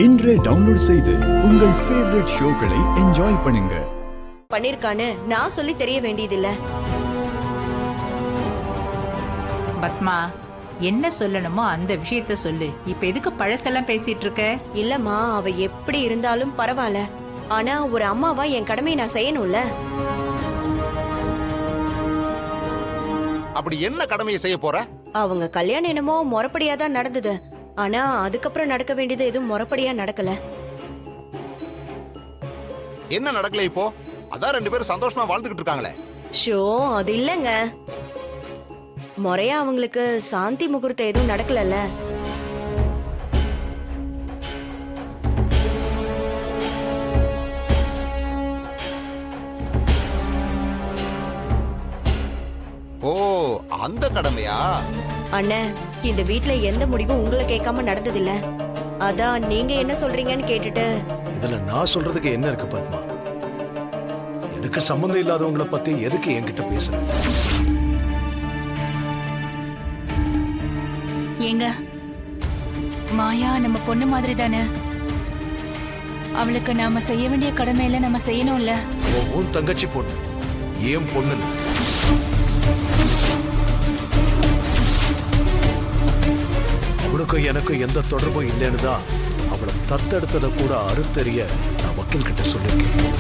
இன்றே டவுன்லோட் செய்து உங்கள் ஃபேவரட் ஷோக்களை என்ஜாய் பண்ணுங்க. பண்ணிருக்கான்னு நான் சொல்லி தெரிய வேண்டியதில்ல. பத்மா, என்ன சொல்லணுமோ அந்த விஷயத்த சொல்லு. இப்ப எதுக்கு பழசெல்லாம் பேசிட்டு இருக்க? இல்லம்மா, அவ எப்படி இருந்தாலும் பரவாயில்ல. ஆனா ஒரு அம்மாவா என் கடமையை நான் செய்யணும்ல. அப்படி என்ன கடமையை செய்ய போற? அவங்க கல்யாணம் என்னமோ முறைப்படியா தான் நடந்தது. ஆனா அதுக்கப்புறம் நடக்க வேண்டியது எதுவும் முறைப்படியா நடக்கல. என்ன நடக்கல இப்போ? அதான் ரெண்டு பேரும் சந்தோஷமா வாழ்ந்துகிட்டு இருக்காங்களே. ஷோ, அது இல்லங்க. முறையா அவங்களுக்கு சாந்தி முகூர்த்தம் எதுவும் நடக்கலல்ல. ஓ, அந்த கடமையா? அண்ணே, இந்த வீட்ல எந்த முடிவும் உங்களை கேட்காம நடந்ததில்ல. அதான் நீங்க என்ன சொல்றீங்கன்னு கேட்டுட்டு. இதுல நான் சொல்றதுக்கு என்ன இருக்கு பத்மா? எனக்கு சம்பந்தம் இல்லாதவங்கள பத்தி எதுக்கு என்கிட்ட பேசுற? ஏங்க, மாயா நம்ம பொண்ணு மாதிரி தானே. அவளுக்கு நாம செய்ய வேண்டிய கடமையில நம்ம செய்யணும்ல. உன் தங்கச்சி பொண்ணு, ஏன் பொண்ணு? அவளுக்கும் எனக்கும் எந்த தொடர்பும் இல்லைன்னு தான் அவளை தத்தெடுத்ததை கூட அறுத்தறிய நான் வக்கீல் கிட்ட சொல்லிருக்கேன்.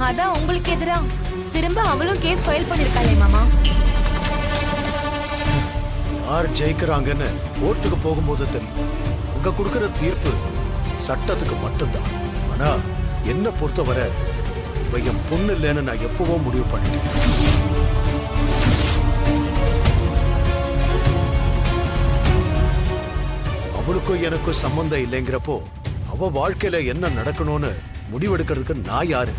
அதான் உங்களுக்கு எதிரா திரும்ப அவளும் கேஸ் ஃபைல் பண்ணிருக்காளே மாமா. யார் ஜெயிக்கிறாங்கன்னு கோர்ட்டுக்கு போகும்போது தெரியும். அங்க கொடுக்கிற தீர்ப்பு சட்டத்துக்கு மட்டும்தான். ஆனா என்ன பொறுத்தவரை இவ என் பொண்ணு இல்லைன்னு நான் எப்பவோ முடிவு பண்ணிட்டேன். அவளுக்கும் எனக்கும் சம்பந்தம் இல்லைங்கிறப்போ அவ வாழ்க்கையில என்ன நடக்கணும்னு முடிவெடுக்கிறதுக்கு நான் யாரு?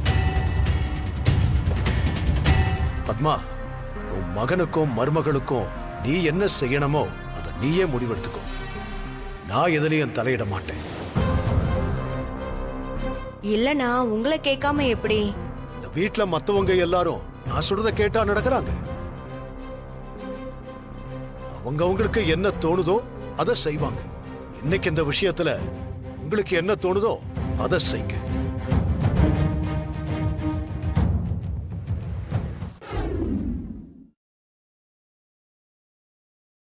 பத்மா, உன் மகனுக்கும் மருமகளுக்கும் நீ என்ன செய்யணுமோ அதை நீயே முடிவெடுத்துக்கோ. நான் எதுலயும் தலையிட மாட்டேன். இல்லனா உங்களை கேட்காம எப்படி? இந்த வீட்டுல மத்தவங்க எல்லாரும் நான் சொல்றத கேட்டா நடக்கிறாங்க. அவங்களுக்கு என்ன தோணுதோ அதை செய்வாங்க. இன்னைக்கு இந்த விஷயத்துல உங்களுக்கு என்ன தோணுதோ அதை செய்யுங்க.